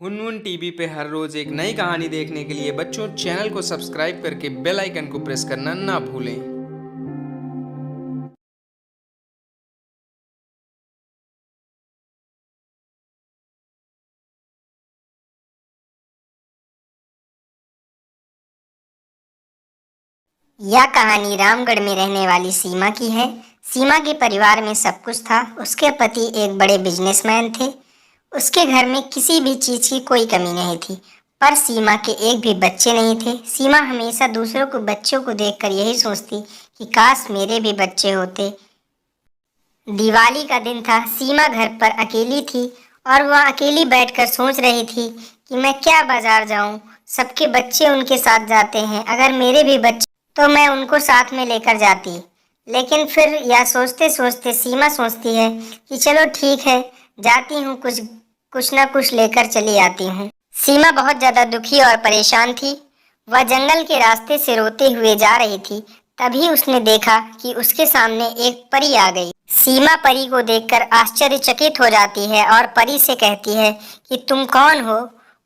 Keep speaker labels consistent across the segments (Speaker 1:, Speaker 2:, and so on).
Speaker 1: हुनहुन TV पे हर रोज एक नई कहानी देखने के लिए बच्चों चैनल को सब्सक्राइब करके बेल आइकन को प्रेस करना ना भूलें।
Speaker 2: यह कहानी रामगढ़ में रहने वाली सीमा की है। सीमा के परिवार में सब कुछ था। उसके पति एक बड़े बिजनेसमैन थे। उसके घर में किसी भी चीज की कोई कमी नहीं थी, पर सीमा के एक भी बच्चे नहीं थे। सीमा हमेशा दूसरों को बच्चों को देखकर यही सोचती कि काश मेरे भी बच्चे होते। दिवाली का दिन था। सीमा घर पर अकेली थी और वह अकेली बैठकर सोच रही थी कि मैं क्या बाजार जाऊं। सबके बच्चे उनके साथ जाते हैं, अगर मेरे भी बच्चे तो मैं उनको साथ में लेकर जाती। लेकिन फिर यह सोचते सोचते सीमा सोचती है कि चलो ठीक है, जाती हूँ, कुछ ना कुछ लेकर चली आती हूँ। सीमा बहुत ज्यादा दुखी और परेशान थी। वह जंगल के रास्ते से रोते हुए जा रही थी। तभी उसने देखा कि उसके सामने एक परी आ गई। सीमा परी को देखकर आश्चर्यचकित हो जाती है और परी से कहती है कि तुम कौन हो?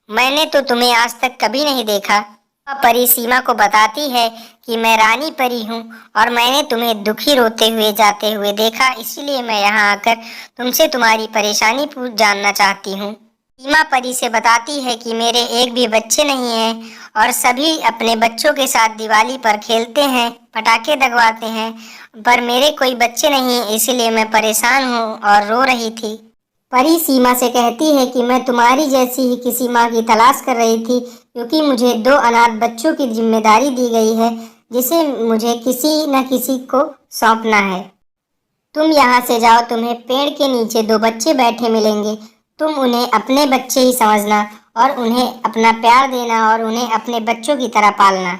Speaker 2: मैंने तो तुम्हें आज तक कभी नहीं देखा। परी सीमा को बताती है कि मैं रानी परी हूँ और मैंने तुम्हें दुखी रोते हुए जाते हुए देखा, इसीलिए मैं यहाँ आकर तुमसे तुम्हारी परेशानी पूछ जानना चाहती हूँ। सीमा परी से बताती है कि मेरे एक भी बच्चे नहीं हैं और सभी अपने बच्चों के साथ दिवाली पर खेलते हैं, पटाखे दगवाते हैं, पर मेरे कोई बच्चे नहीं, इसीलिए मैं परेशान हूँ और रो रही थी। परी सीमा से कहती है कि मैं तुम्हारी जैसी ही किसी माँ की तलाश कर रही थी, क्योंकि मुझे 2 अनाथ बच्चों की जिम्मेदारी दी गई है, जिसे मुझे किसी न किसी को सौंपना है। तुम यहाँ से जाओ, तुम्हें पेड़ के नीचे 2 बच्चे बैठे मिलेंगे। तुम उन्हें अपने बच्चे ही समझना और उन्हें अपना प्यार देना और उन्हें अपने बच्चों की तरह पालना।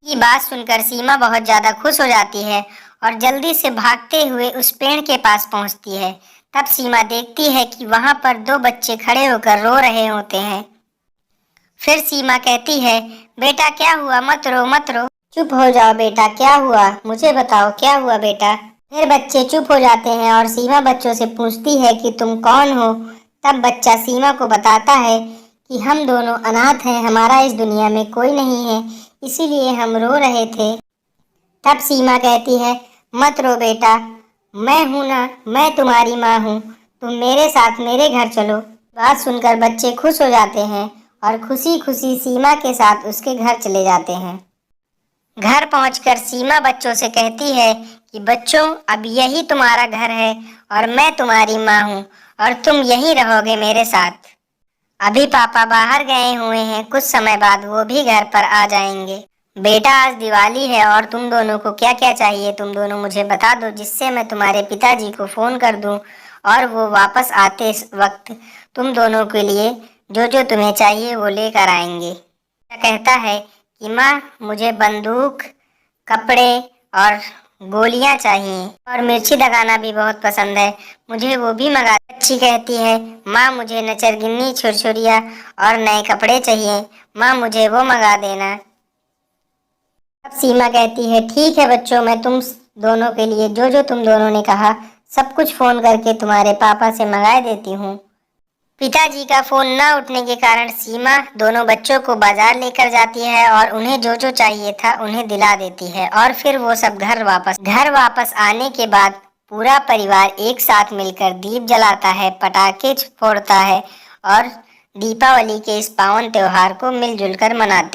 Speaker 2: ये बात सुनकर सीमा बहुत ज्यादा खुश हो जाती है और जल्दी से भागते हुए उस पेड़ के पास पहुंचती है। तब सीमा देखती है कि वहां पर 2 बच्चे खड़े होकर रो रहे होते हैं। फिर सीमा कहती है, बेटा क्या हुआ? मत रो मत रो। चुप हो जाओ बेटा, क्या हुआ? मुझे बताओ क्या हुआ बेटा। फिर बच्चे चुप हो जाते हैं और सीमा बच्चों से पूछती है कि तुम कौन हो। तब बच्चा सीमा को बताता है कि हम दोनों अनाथ हैं, हमारा इस दुनिया में कोई नहीं है, इसीलिए हम रो रहे थे। तब सीमा कहती है, मत रो बेटा, मैं हूं ना, मैं तुम्हारी माँ हूँ, तुम मेरे साथ मेरे घर चलो। बात सुनकर बच्चे खुश हो जाते हैं और खुशी खुशी सीमा के साथ उसके घर चले जाते हैं। घर पहुंचकर सीमा बच्चों से कहती है कि बच्चों, अब यही तुम्हारा घर है और मैं तुम्हारी माँ हूँ और तुम यहीं रहोगे मेरे साथ। अभी पापा बाहर गए हुए हैं, कुछ समय बाद वो भी घर पर आ जाएंगे। बेटा आज दिवाली है और तुम दोनों को क्या क्या चाहिए तुम दोनों मुझे बता दो, जिससे मैं तुम्हारे पिताजी को फोन कर दूं और वो वापस आते वक्त तुम दोनों के लिए जो जो तुम्हें चाहिए वो लेकर आएंगे। कहता है कि माँ, मुझे बंदूक, कपड़े और गोलियां चाहिए और मिर्ची लगाना भी बहुत पसंद है, मुझे वो भी मंगा। अच्छी कहती है, माँ मुझे नचरगिन्नी, छुरछुरिया और नए कपड़े चाहिए, माँ मुझे वो मंगा देना। अब सीमा कहती है, ठीक है बच्चों, मैं तुम दोनों के लिए जो जो तुम दोनों ने कहा सब कुछ फोन करके तुम्हारे पापा से मंगा देती हूँ। पिताजी का फोन न उठने के कारण सीमा दोनों बच्चों को बाजार लेकर जाती है और उन्हें जो जो चाहिए था उन्हें दिला देती है और फिर वो सब घर वापस आने के बाद पूरा परिवार एक साथ मिलकर दीप जलाता है, पटाखे फोड़ता है और दीपावली के इस पावन त्योहार को मिलजुल कर मनाते हैं।